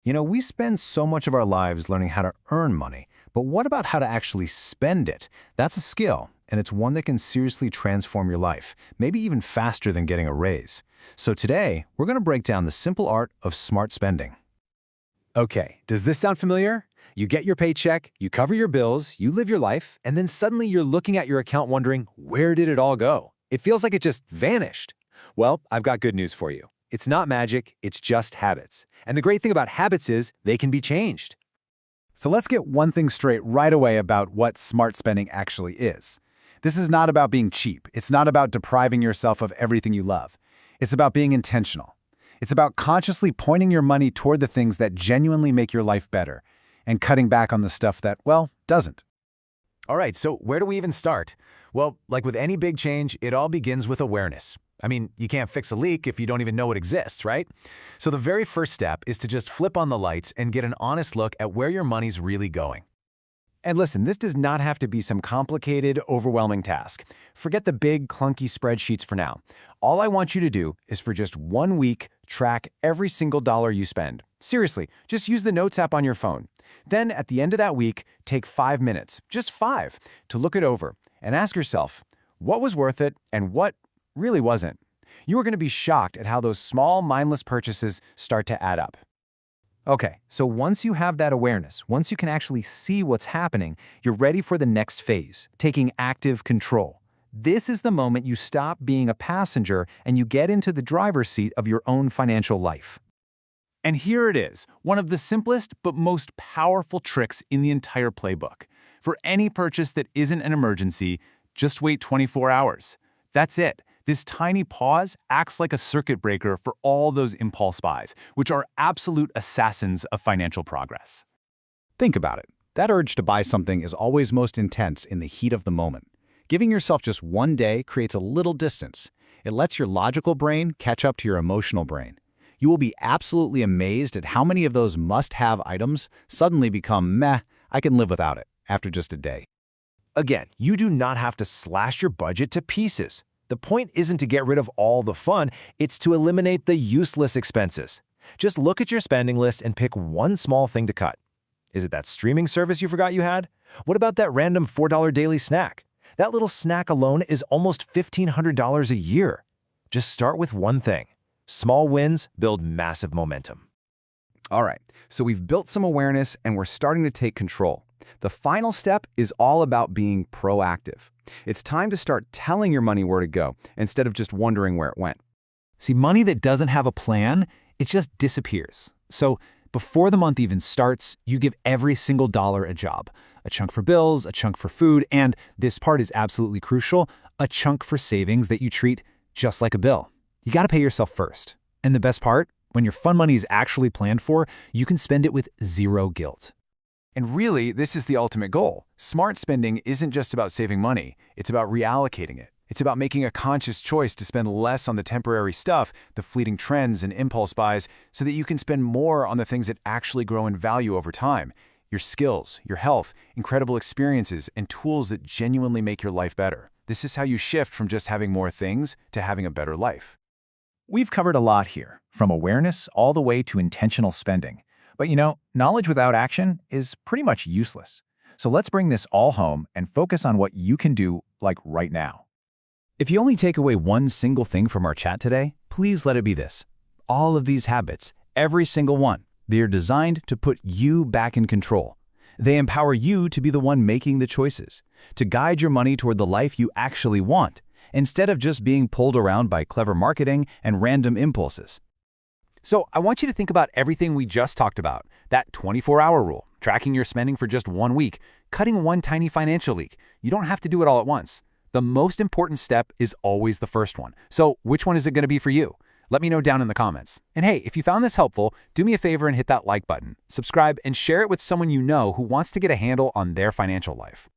We spend so much of our lives learning how to earn money, but what about how to actually spend it? That's a skill, and it's one that can seriously transform your life, maybe even faster than getting a raise. So today, we're going to break down the simple art of smart spending. Okay, does this sound familiar? You get your paycheck, you cover your bills, you live your life, and then suddenly you're looking at your account wondering, where did it all go? It feels like it just vanished. Well, I've got good news for you. It's not magic, it's just habits. And the great thing about habits is they can be changed. So let's get one thing straight right away about what smart spending actually is. This is not about being cheap. It's not about depriving yourself of everything you love. It's about being intentional. It's about consciously pointing your money toward the things that genuinely make your life better and cutting back on the stuff that, well, doesn't. All right, so where do we even start? Well, like with any big change, it all begins with awareness. I mean, you can't fix a leak if you don't even know it exists, right? So the very first step is to just flip on the lights and get an honest look at where your money's really going. And listen, this does not have to be some complicated, overwhelming task. Forget the big, clunky spreadsheets for now. All I want you to do is for just 1 week, track every single dollar you spend. Seriously, just use the Notes app on your phone. Then, at the end of that week, take 5 minutes, just 5, to look it over and ask yourself, what was worth it and what really wasn't? You are going to be shocked at how those small, mindless purchases start to add up. Okay, so once you have that awareness, once you can actually see what's happening, you're ready for the next phase, taking active control. This is the moment you stop being a passenger and you get into the driver's seat of your own financial life. And here it is, one of the simplest but most powerful tricks in the entire playbook. For any purchase that isn't an emergency, just wait 24 hours. That's it. This tiny pause acts like a circuit breaker for all those impulse buys, which are absolute assassins of financial progress. Think about it. That urge to buy something is always most intense in the heat of the moment. Giving yourself just 1 day creates a little distance. It lets your logical brain catch up to your emotional brain. You will be absolutely amazed at how many of those must-have items suddenly become meh, I can live without it, after just a day. Again, you do not have to slash your budget to pieces. The point isn't to get rid of all the fun, it's to eliminate the useless expenses. Just look at your spending list and pick one small thing to cut. Is it that streaming service you forgot you had? What about that random $4 daily snack? That little snack alone is almost $1,500 a year. Just start with one thing. Small wins build massive momentum. All right, so we've built some awareness and we're starting to take control. The final step is all about being proactive. It's time to start telling your money where to go instead of just wondering where it went. See, money that doesn't have a plan, it just disappears. So before the month even starts, you give every single dollar a job. A chunk for bills, a chunk for food, and this part is absolutely crucial, a chunk for savings that you treat just like a bill. You got to pay yourself first. And the best part, when your fun money is actually planned for, you can spend it with zero guilt. And really, this is the ultimate goal. Smart spending isn't just about saving money. It's about reallocating it. It's about making a conscious choice to spend less on the temporary stuff, the fleeting trends and impulse buys, so that you can spend more on the things that actually grow in value over time. Your skills, your health, incredible experiences, and tools that genuinely make your life better. This is how you shift from just having more things to having a better life. We've covered a lot here, from awareness all the way to intentional spending. But knowledge without action is pretty much useless. So let's bring this all home and focus on what you can do, like right now. If you only take away one single thing from our chat today, please let it be this. All of these habits, every single one, they are designed to put you back in control. They empower you to be the one making the choices, to guide your money toward the life you actually want, instead of just being pulled around by clever marketing and random impulses. So I want you to think about everything we just talked about. That 24-hour rule, tracking your spending for just 1 week, cutting one tiny financial leak. You don't have to do it all at once. The most important step is always the first one. So which one is it going to be for you? Let me know down in the comments. And hey, if you found this helpful, do me a favor and hit that like button, subscribe, and share it with someone you know who wants to get a handle on their financial life.